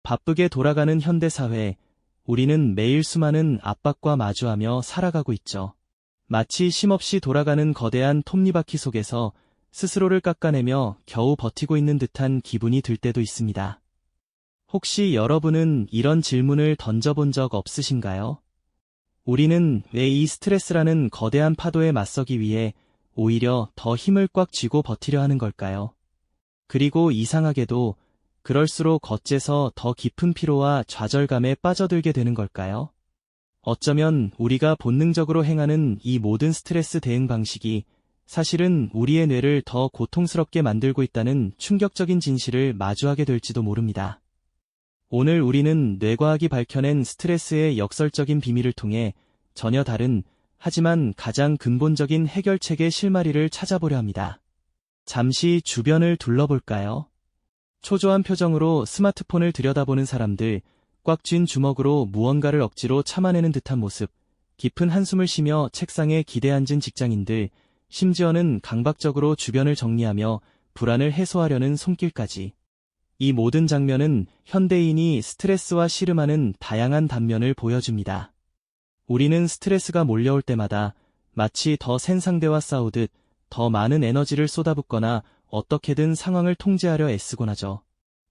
바쁘게 돌아가는 현대사회, 우리는 매일 수많은 압박과 마주하며 살아가고 있죠. 마치 쉼없이 돌아가는 거대한 톱니바퀴 속에서 스스로를 깎아내며 겨우 버티고 있는 듯한 기분이 들 때도 있습니다. 혹시 여러분은 이런 질문을 던져본 적 없으신가요? 우리는 왜 이 스트레스라는 거대한 파도에 맞서기 위해 오히려 더 힘을 꽉 쥐고 버티려 하는 걸까요? 그리고 이상하게도 그럴수록 어째서 더 깊은 피로와 좌절감에 빠져들게 되는 걸까요? 어쩌면 우리가 본능적으로 행하는 이 모든 스트레스 대응 방식이 사실은 우리의 뇌를 더 고통스럽게 만들고 있다는 충격적인 진실을 마주하게 될지도 모릅니다. 오늘 우리는 뇌과학이 밝혀낸 스트레스의 역설적인 비밀을 통해 전혀 다른, 하지만 가장 근본적인 해결책의 실마리를 찾아보려 합니다. 잠시 주변을 둘러볼까요? 초조한 표정으로 스마트폰을 들여다보는 사람들, 꽉 쥔 주먹으로 무언가를 억지로 참아내는 듯한 모습, 깊은 한숨을 쉬며 책상에 기대앉은 직장인들, 심지어는 강박적으로 주변을 정리하며 불안을 해소하려는 손길까지. 이 모든 장면은 현대인이 스트레스와 씨름하는 다양한 단면을 보여줍니다. 우리는 스트레스가 몰려올 때마다 마치 더 센 상대와 싸우듯 더 많은 에너지를 쏟아붓거나 어떻게든 상황을 통제하려 애쓰곤 하죠.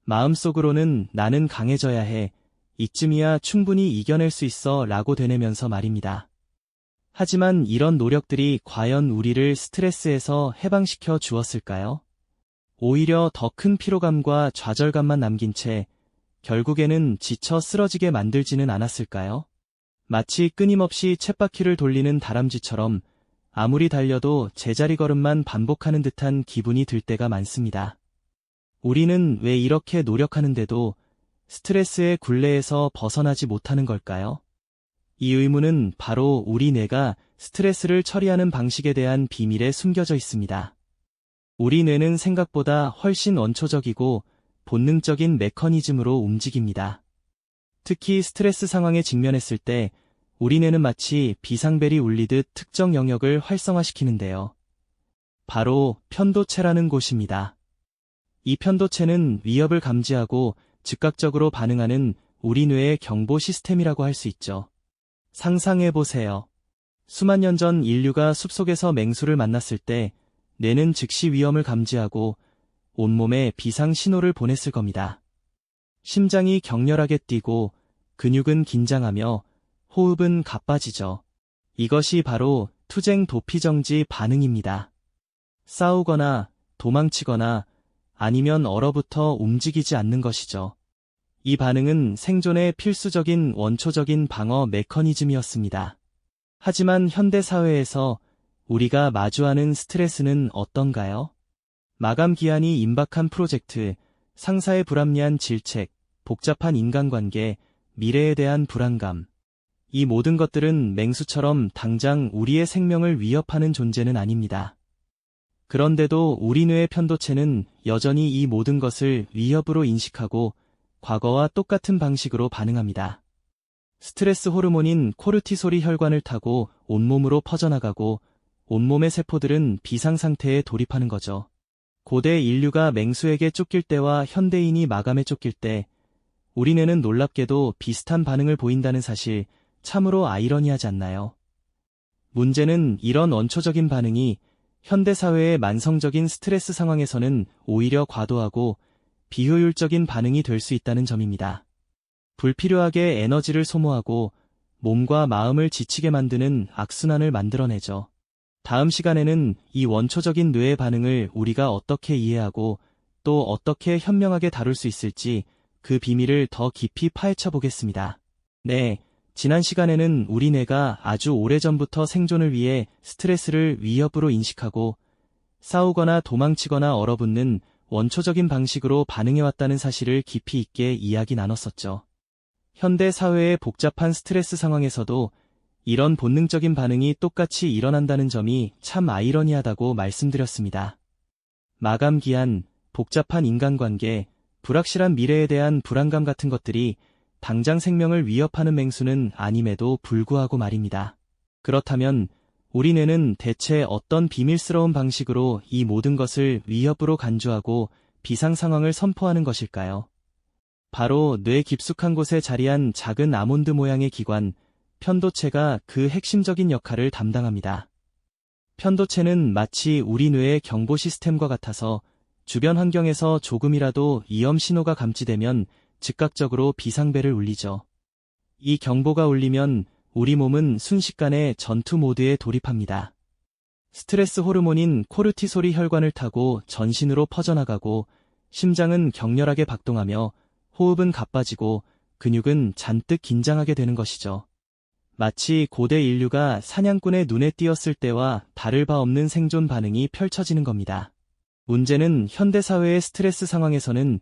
마음속으로는 나는 강해져야 해, 이쯤이야 충분히 이겨낼 수 있어 라고 되뇌면서 말입니다. 하지만 이런 노력들이 과연 우리를 스트레스에서 해방시켜 주었을까요? 오히려 더 큰 피로감과 좌절감만 남긴 채 결국에는 지쳐 쓰러지게 만들지는 않았을까요? 마치 끊임없이 쳇바퀴를 돌리는 다람쥐처럼 아무리 달려도 제자리 걸음만 반복하는 듯한 기분이 들 때가 많습니다. 우리는 왜 이렇게 노력하는데도 스트레스의 굴레에서 벗어나지 못하는 걸까요? 이 의문은 바로 우리 뇌가 스트레스를 처리하는 방식에 대한 비밀에 숨겨져 있습니다. 우리 뇌는 생각보다 훨씬 원초적이고 본능적인 메커니즘으로 움직입니다. 특히 스트레스 상황에 직면했을 때 우리 뇌는 마치 비상벨이 울리듯 특정 영역을 활성화시키는데요. 바로 편도체라는 곳입니다. 이 편도체는 위협을 감지하고 즉각적으로 반응하는 우리 뇌의 경보 시스템이라고 할 수 있죠. 상상해보세요. 수만 년 전 인류가 숲속에서 맹수를 만났을 때 뇌는 즉시 위험을 감지하고 온몸에 비상 신호를 보냈을 겁니다. 심장이 격렬하게 뛰고 근육은 긴장하며 호흡은 가빠지죠. 이것이 바로 투쟁 도피정지 반응입니다. 싸우거나 도망치거나 아니면 얼어붙어 움직이지 않는 것이죠. 이 반응은 생존의 필수적인 원초적인 방어 메커니즘이었습니다. 하지만 현대 사회에서 우리가 마주하는 스트레스는 어떤가요? 마감 기한이 임박한 프로젝트, 상사의 불합리한 질책, 복잡한 인간관계, 미래에 대한 불안감. 이 모든 것들은 맹수처럼 당장 우리의 생명을 위협하는 존재는 아닙니다. 그런데도 우리 뇌의 편도체는 여전히 이 모든 것을 위협으로 인식하고 과거와 똑같은 방식으로 반응합니다. 스트레스 호르몬인 코르티솔이 혈관을 타고 온몸으로 퍼져나가고 온몸의 세포들은 비상상태에 돌입하는 거죠. 고대 인류가 맹수에게 쫓길 때와 현대인이 마감에 쫓길 때 우리 뇌는 놀랍게도 비슷한 반응을 보인다는 사실, 참으로 아이러니하지 않나요? 문제는 이런 원초적인 반응이 현대사회의 만성적인 스트레스 상황에서는 오히려 과도하고 비효율적인 반응이 될 수 있다는 점입니다. 불필요하게 에너지를 소모하고 몸과 마음을 지치게 만드는 악순환을 만들어내죠. 다음 시간에는 이 원초적인 뇌의 반응을 우리가 어떻게 이해하고 또 어떻게 현명하게 다룰 수 있을지 그 비밀을 더 깊이 파헤쳐 보겠습니다. 네, 지난 시간에는 우리 뇌가 아주 오래전부터 생존을 위해 스트레스를 위협으로 인식하고 싸우거나 도망치거나 얼어붙는 원초적인 방식으로 반응해왔다는 사실을 깊이 있게 이야기 나눴었죠. 현대 사회의 복잡한 스트레스 상황에서도 이런 본능적인 반응이 똑같이 일어난다는 점이 참 아이러니하다고 말씀드렸습니다. 마감 기한, 복잡한 인간관계, 불확실한 미래에 대한 불안감 같은 것들이 당장 생명을 위협하는 맹수는 아님에도 불구하고 말입니다. 그렇다면 우리 뇌는 대체 어떤 비밀스러운 방식으로 이 모든 것을 위협으로 간주하고 비상 상황을 선포하는 것일까요? 바로 뇌 깊숙한 곳에 자리한 작은 아몬드 모양의 기관, 편도체가 그 핵심적인 역할을 담당합니다. 편도체는 마치 우리 뇌의 경보 시스템과 같아서 주변 환경에서 조금이라도 위험 신호가 감지되면 즉각적으로 비상벨을 울리죠. 이 경보가 울리면 우리 몸은 순식간에 전투 모드에 돌입합니다. 스트레스 호르몬인 코르티솔이 혈관을 타고 전신으로 퍼져나가고 심장은 격렬하게 박동하며 호흡은 가빠지고 근육은 잔뜩 긴장하게 되는 것이죠. 마치 고대 인류가 사냥꾼의 눈에 띄었을 때와 다를 바 없는 생존 반응이 펼쳐지는 겁니다. 문제는 현대사회의 스트레스 상황에서는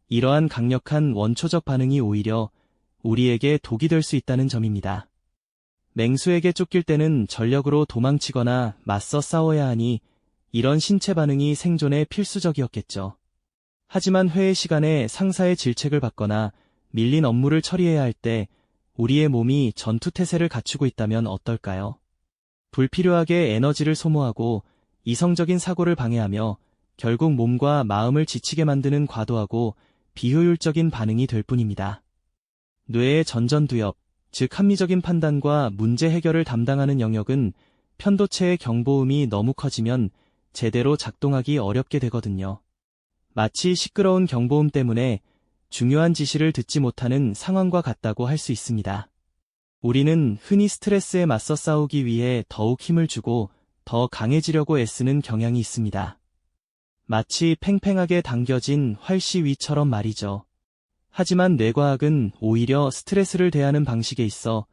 이러한 강력한 원초적 반응이 오히려 우리에게 독이 될 수 있다는 점입니다. 맹수에게 쫓길 때는 전력으로 도망치거나 맞서 싸워야 하니 이런 신체 반응이 생존에 필수적이었겠죠. 하지만 회의 시간에 상사의 질책을 받거나 밀린 업무를 처리해야 할 때 우리의 몸이 전투태세를 갖추고 있다면 어떨까요? 불필요하게 에너지를 소모하고 이성적인 사고를 방해하며 결국 몸과 마음을 지치게 만드는 과도하고 비효율적인 반응이 될 뿐입니다. 뇌의 전전두엽, 즉 합리적인 판단과 문제 해결을 담당하는 영역은 편도체의 경보음이 너무 커지면 제대로 작동하기 어렵게 되거든요. 마치 시끄러운 경보음 때문에 중요한 지시를 듣지 못하는 상황과 같다고 할 수 있습니다. 우리는 흔히 스트레스에 맞서 싸우기 위해 더욱 힘을 주고 더 강해지려고 애쓰는 경향이 있습니다. 마치 팽팽하게 당겨진 활시위처럼 말이죠. 하지만 뇌과학은 오히려 스트레스를 대하는 방식에 있어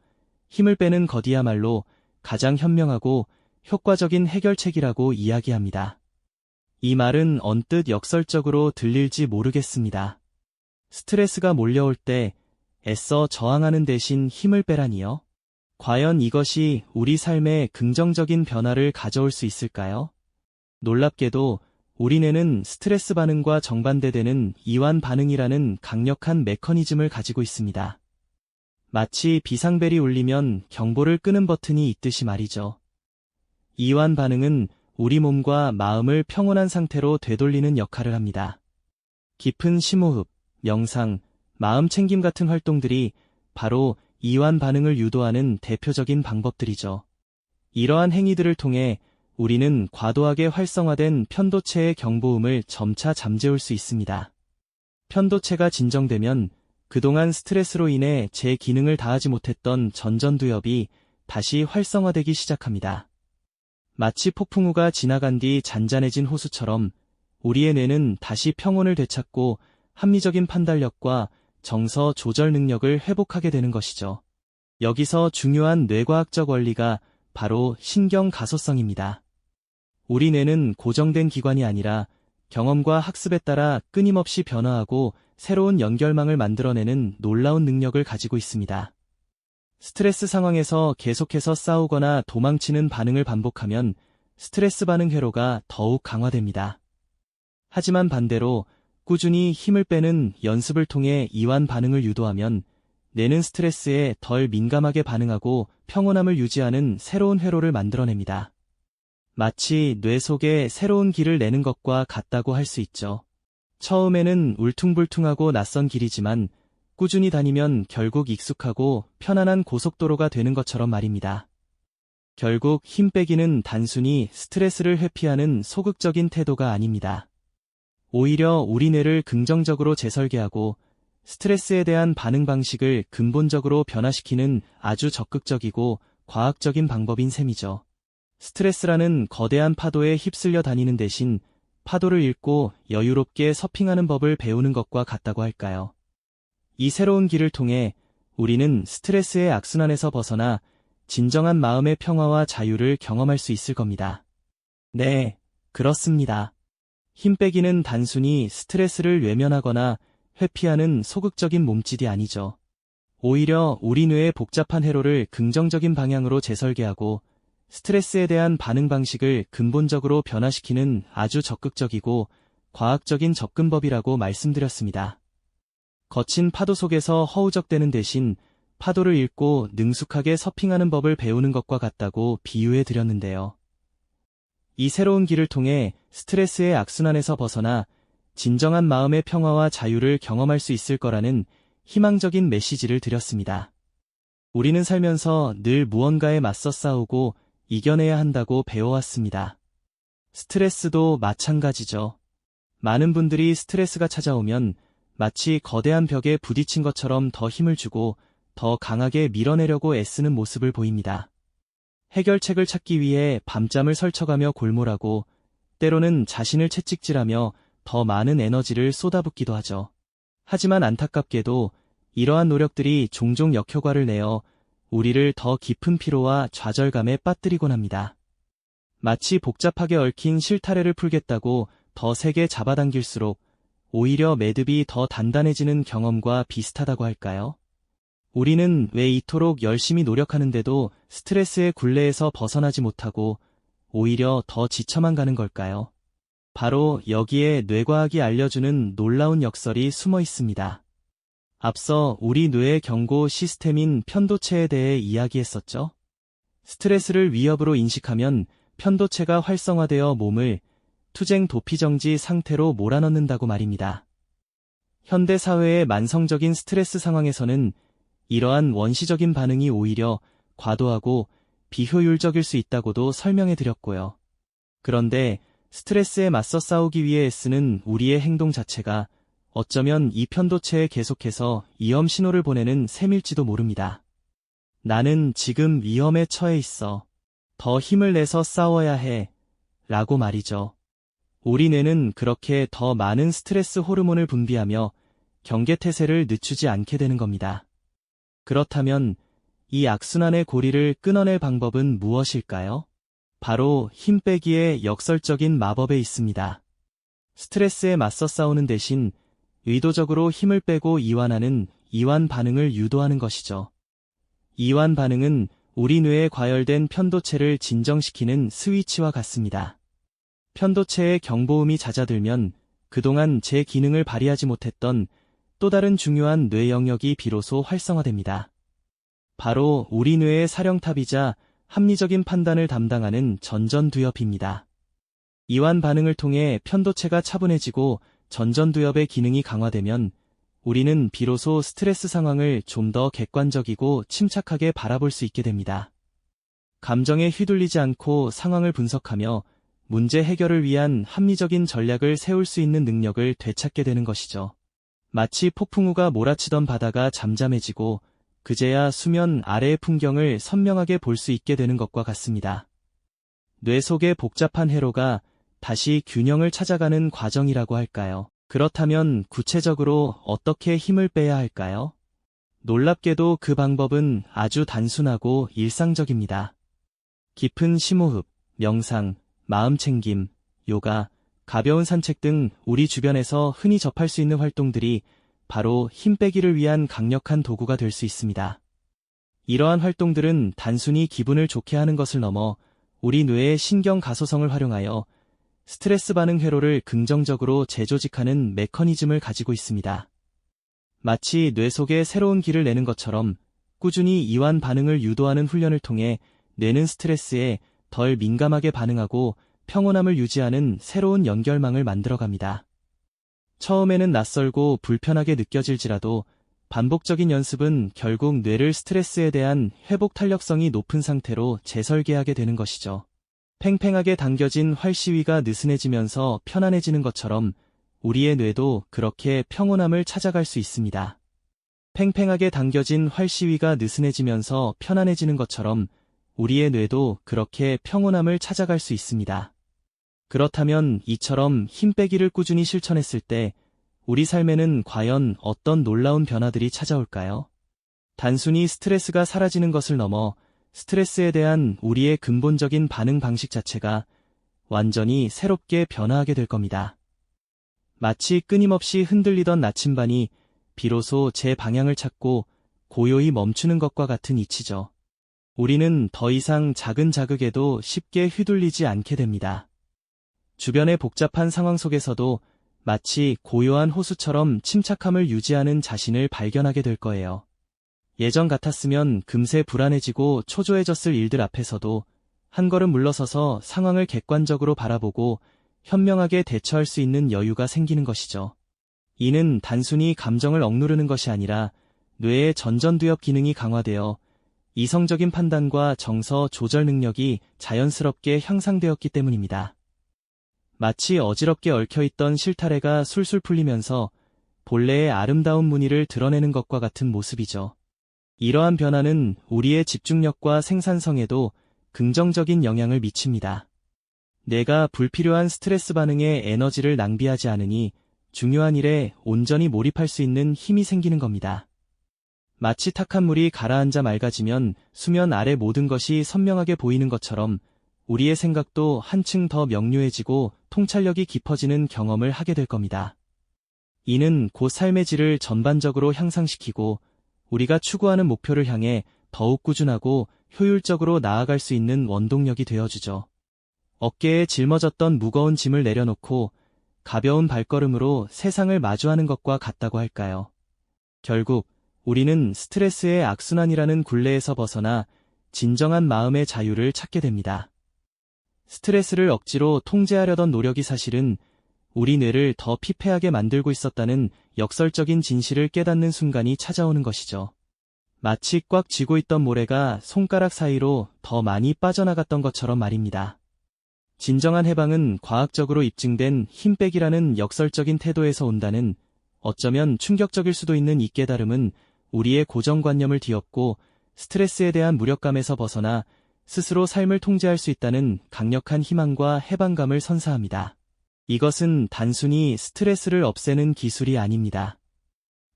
힘을 빼는 것이야말로 가장 현명하고 효과적인 해결책이라고 이야기합니다. 이 말은 언뜻 역설적으로 들릴지 모르겠습니다. 스트레스가 몰려올 때 애써 저항하는 대신 힘을 빼라니요? 과연 이것이 우리 삶에 긍정적인 변화를 가져올 수 있을까요? 놀랍게도 우리 뇌는 스트레스 반응과 정반대되는 이완 반응이라는 강력한 메커니즘을 가지고 있습니다. 마치 비상벨이 울리면 경보를 끄는 버튼이 있듯이 말이죠. 이완 반응은 우리 몸과 마음을 평온한 상태로 되돌리는 역할을 합니다. 깊은 심호흡, 명상, 마음 챙김 같은 활동들이 바로 이완 반응을 유도하는 대표적인 방법들이죠. 이러한 행위들을 통해 우리는 과도하게 활성화된 편도체의 경보음을 점차 잠재울 수 있습니다. 편도체가 진정되면 그동안 스트레스로 인해 제 기능을 다하지 못했던 전전두엽이 다시 활성화되기 시작합니다. 마치 폭풍우가 지나간 뒤 잔잔해진 호수처럼 우리의 뇌는 다시 평온을 되찾고 합리적인 판단력과 정서 조절 능력을 회복하게 되는 것이죠. 여기서 중요한 뇌과학적 원리가 바로 신경 가소성입니다. 우리 뇌는 고정된 기관이 아니라 경험과 학습에 따라 끊임없이 변화하고 새로운 연결망을 만들어내는 놀라운 능력을 가지고 있습니다. 스트레스 상황에서 계속해서 싸우거나 도망치는 반응을 반복하면 스트레스 반응 회로가 더욱 강화됩니다. 하지만 반대로 꾸준히 힘을 빼는 연습을 통해 이완 반응을 유도하면 뇌는 스트레스에 덜 민감하게 반응하고 평온함을 유지하는 새로운 회로를 만들어냅니다. 마치 뇌 속에 새로운 길을 내는 것과 같다고 할 수 있죠. 처음에는 울퉁불퉁하고 낯선 길이지만 꾸준히 다니면 결국 익숙하고 편안한 고속도로가 되는 것처럼 말입니다. 결국 힘 빼기는 단순히 스트레스를 회피하는 소극적인 태도가 아닙니다. 오히려 우리 뇌를 긍정적으로 재설계하고 스트레스에 대한 반응 방식을 근본적으로 변화시키는 아주 적극적이고 과학적인 방법인 셈이죠. 스트레스라는 거대한 파도에 휩쓸려 다니는 대신 파도를 읽고 여유롭게 서핑하는 법을 배우는 것과 같다고 할까요? 이 새로운 길을 통해 우리는 스트레스의 악순환에서 벗어나 진정한 마음의 평화와 자유를 경험할 수 있을 겁니다. 네, 그렇습니다. 힘 빼기는 단순히 스트레스를 외면하거나 회피하는 소극적인 몸짓이 아니죠. 오히려 우리 뇌의 복잡한 회로를 긍정적인 방향으로 재설계하고 스트레스에 대한 반응 방식을 근본적으로 변화시키는 아주 적극적이고 과학적인 접근법이라고 말씀드렸습니다. 거친 파도 속에서 허우적대는 대신 파도를 읽고 능숙하게 서핑하는 법을 배우는 것과 같다고 비유해 드렸는데요. 이 새로운 길을 통해 스트레스의 악순환에서 벗어나 진정한 마음의 평화와 자유를 경험할 수 있을 거라는 희망적인 메시지를 드렸습니다. 우리는 살면서 늘 무언가에 맞서 싸우고 이겨내야 한다고 배워왔습니다. 스트레스도 마찬가지죠. 많은 분들이 스트레스가 찾아오면 마치 거대한 벽에 부딪힌 것처럼 더 힘을 주고 더 강하게 밀어내려고 애쓰는 모습을 보입니다. 해결책을 찾기 위해 밤잠을 설쳐가며 골몰하고 때로는 자신을 채찍질하며 더 많은 에너지를 쏟아붓기도 하죠. 하지만 안타깝게도 이러한 노력들이 종종 역효과를 내어 우리를 더 깊은 피로와 좌절감에 빠뜨리곤 합니다. 마치 복잡하게 얽힌 실타래를 풀겠다고 더 세게 잡아당길수록 오히려 매듭이 더 단단해지는 경험과 비슷하다고 할까요? 우리는 왜 이토록 열심히 노력하는데도 스트레스의 굴레에서 벗어나지 못하고 오히려 더 지쳐만 가는 걸까요? 바로 여기에 뇌과학이 알려주는 놀라운 역설이 숨어 있습니다. 앞서 우리 뇌의 경고 시스템인 편도체에 대해 이야기했었죠? 스트레스를 위협으로 인식하면 편도체가 활성화되어 몸을 투쟁 도피정지 상태로 몰아넣는다고 말입니다. 현대 사회의 만성적인 스트레스 상황에서는 이러한 원시적인 반응이 오히려 과도하고 비효율적일 수 있다고도 설명해 드렸고요. 그런데 스트레스에 맞서 싸우기 위해 애쓰는 우리의 행동 자체가 어쩌면 이 편도체에 계속해서 위험 신호를 보내는 셈일지도 모릅니다. 나는 지금 위험에 처해 있어. 더 힘을 내서 싸워야 해. 라고 말이죠. 우리 뇌는 그렇게 더 많은 스트레스 호르몬을 분비하며 경계태세를 늦추지 않게 되는 겁니다. 그렇다면 이 악순환의 고리를 끊어낼 방법은 무엇일까요? 바로 힘 빼기의 역설적인 마법에 있습니다. 스트레스에 맞서 싸우는 대신 의도적으로 힘을 빼고 이완하는 이완 반응을 유도하는 것이죠. 이완 반응은 우리 뇌에 과열된 편도체를 진정시키는 스위치와 같습니다. 편도체의 경보음이 잦아들면 그동안 제 기능을 발휘하지 못했던 또 다른 중요한 뇌 영역이 비로소 활성화됩니다. 바로 우리 뇌의 사령탑이자 합리적인 판단을 담당하는 전전두엽입니다. 이완 반응을 통해 편도체가 차분해지고 전전두엽의 기능이 강화되면 우리는 비로소 스트레스 상황을 좀 더 객관적이고 침착하게 바라볼 수 있게 됩니다. 감정에 휘둘리지 않고 상황을 분석하며 문제 해결을 위한 합리적인 전략을 세울 수 있는 능력을 되찾게 되는 것이죠. 마치 폭풍우가 몰아치던 바다가 잠잠해지고 그제야 수면 아래의 풍경을 선명하게 볼 수 있게 되는 것과 같습니다. 뇌 속의 복잡한 회로가 다시 균형을 찾아가는 과정이라고 할까요? 그렇다면 구체적으로 어떻게 힘을 빼야 할까요? 놀랍게도 그 방법은 아주 단순하고 일상적입니다. 깊은 심호흡, 명상, 마음챙김, 요가, 가벼운 산책 등 우리 주변에서 흔히 접할 수 있는 활동들이 바로 힘 빼기를 위한 강력한 도구가 될 수 있습니다. 이러한 활동들은 단순히 기분을 좋게 하는 것을 넘어 우리 뇌의 신경 가소성을 활용하여 스트레스 반응 회로를 긍정적으로 재조직하는 메커니즘을 가지고 있습니다. 마치 뇌 속에 새로운 기를 내는 것처럼 꾸준히 이완 반응을 유도하는 훈련을 통해 뇌는 스트레스에 덜 민감하게 반응하고 평온함을 유지하는 새로운 연결망을 만들어갑니다. 처음에는 낯설고 불편하게 느껴질지라도 반복적인 연습은 결국 뇌를 스트레스에 대한 회복 탄력성이 높은 상태로 재설계하게 되는 것이죠. 팽팽하게 당겨진 활시위가 느슨해지면서 편안해지는 것처럼 우리의 뇌도 그렇게 평온함을 찾아갈 수 있습니다. 팽팽하게 당겨진 활시위가 느슨해지면서 편안해지는 것처럼 우리의 뇌도 그렇게 평온함을 찾아갈 수 있습니다. 그렇다면 이처럼 힘 빼기를 꾸준히 실천했을 때 우리 삶에는 과연 어떤 놀라운 변화들이 찾아올까요? 단순히 스트레스가 사라지는 것을 넘어 스트레스에 대한 우리의 근본적인 반응 방식 자체가 완전히 새롭게 변화하게 될 겁니다. 마치 끊임없이 흔들리던 나침반이 비로소 제 방향을 찾고 고요히 멈추는 것과 같은 이치죠. 우리는 더 이상 작은 자극에도 쉽게 휘둘리지 않게 됩니다. 주변의 복잡한 상황 속에서도 마치 고요한 호수처럼 침착함을 유지하는 자신을 발견하게 될 거예요. 예전 같았으면 금세 불안해지고 초조해졌을 일들 앞에서도 한 걸음 물러서서 상황을 객관적으로 바라보고 현명하게 대처할 수 있는 여유가 생기는 것이죠. 이는 단순히 감정을 억누르는 것이 아니라 뇌의 전전두엽 기능이 강화되어 이성적인 판단과 정서 조절 능력이 자연스럽게 향상되었기 때문입니다. 마치 어지럽게 얽혀있던 실타래가 술술 풀리면서 본래의 아름다운 무늬를 드러내는 것과 같은 모습이죠. 이러한 변화는 우리의 집중력과 생산성에도 긍정적인 영향을 미칩니다. 내가 불필요한 스트레스 반응에 에너지를 낭비하지 않으니 중요한 일에 온전히 몰입할 수 있는 힘이 생기는 겁니다. 마치 탁한 물이 가라앉아 맑아지면 수면 아래 모든 것이 선명하게 보이는 것처럼 우리의 생각도 한층 더 명료해지고 통찰력이 깊어지는 경험을 하게 될 겁니다. 이는 곧 삶의 질을 전반적으로 향상시키고 우리가 추구하는 목표를 향해 더욱 꾸준하고 효율적으로 나아갈 수 있는 원동력이 되어주죠. 어깨에 짊어졌던 무거운 짐을 내려놓고 가벼운 발걸음으로 세상을 마주하는 것과 같다고 할까요? 결국 우리는 스트레스의 악순환이라는 굴레에서 벗어나 진정한 마음의 자유를 찾게 됩니다. 스트레스를 억지로 통제하려던 노력이 사실은 우리 뇌를 더 피폐하게 만들고 있었다는 역설적인 진실을 깨닫는 순간이 찾아오는 것이죠. 마치 꽉 쥐고 있던 모래가 손가락 사이로 더 많이 빠져나갔던 것처럼 말입니다. 진정한 해방은 과학적으로 입증된 힘 빼기라는 역설적인 태도에서 온다는, 어쩌면 충격적일 수도 있는 이 깨달음은 우리의 고정관념을 뒤엎고 스트레스에 대한 무력감에서 벗어나 스스로 삶을 통제할 수 있다는 강력한 희망과 해방감을 선사합니다. 이것은 단순히 스트레스를 없애는 기술이 아닙니다.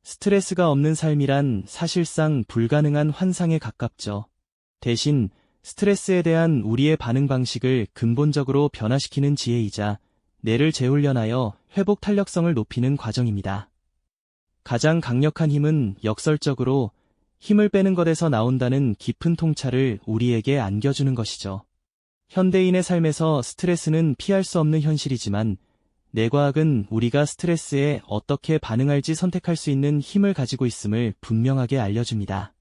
스트레스가 없는 삶이란 사실상 불가능한 환상에 가깝죠. 대신 스트레스에 대한 우리의 반응 방식을 근본적으로 변화시키는 지혜이자 뇌를 재훈련하여 회복 탄력성을 높이는 과정입니다. 가장 강력한 힘은 역설적으로 힘을 빼는 것에서 나온다는 깊은 통찰을 우리에게 안겨주는 것이죠. 현대인의 삶에서 스트레스는 피할 수 없는 현실이지만 뇌과학은 우리가 스트레스에 어떻게 반응할지 선택할 수 있는 힘을 가지고 있음을 분명하게 알려줍니다.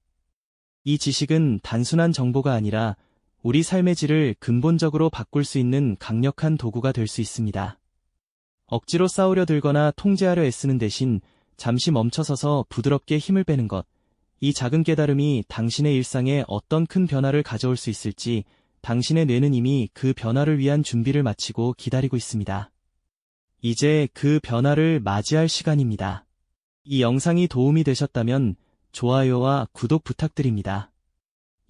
이 지식은 단순한 정보가 아니라 우리 삶의 질을 근본적으로 바꿀 수 있는 강력한 도구가 될 수 있습니다. 억지로 싸우려 들거나 통제하려 애쓰는 대신 잠시 멈춰서서 부드럽게 힘을 빼는 것, 이 작은 깨달음이 당신의 일상에 어떤 큰 변화를 가져올 수 있을지 당신의 뇌는 이미 그 변화를 위한 준비를 마치고 기다리고 있습니다. 이제 그 변화를 맞이할 시간입니다. 이 영상이 도움이 되셨다면 좋아요와 구독 부탁드립니다.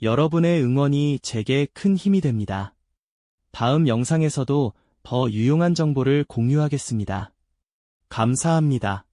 여러분의 응원이 제게 큰 힘이 됩니다. 다음 영상에서도 더 유용한 정보를 공유하겠습니다. 감사합니다.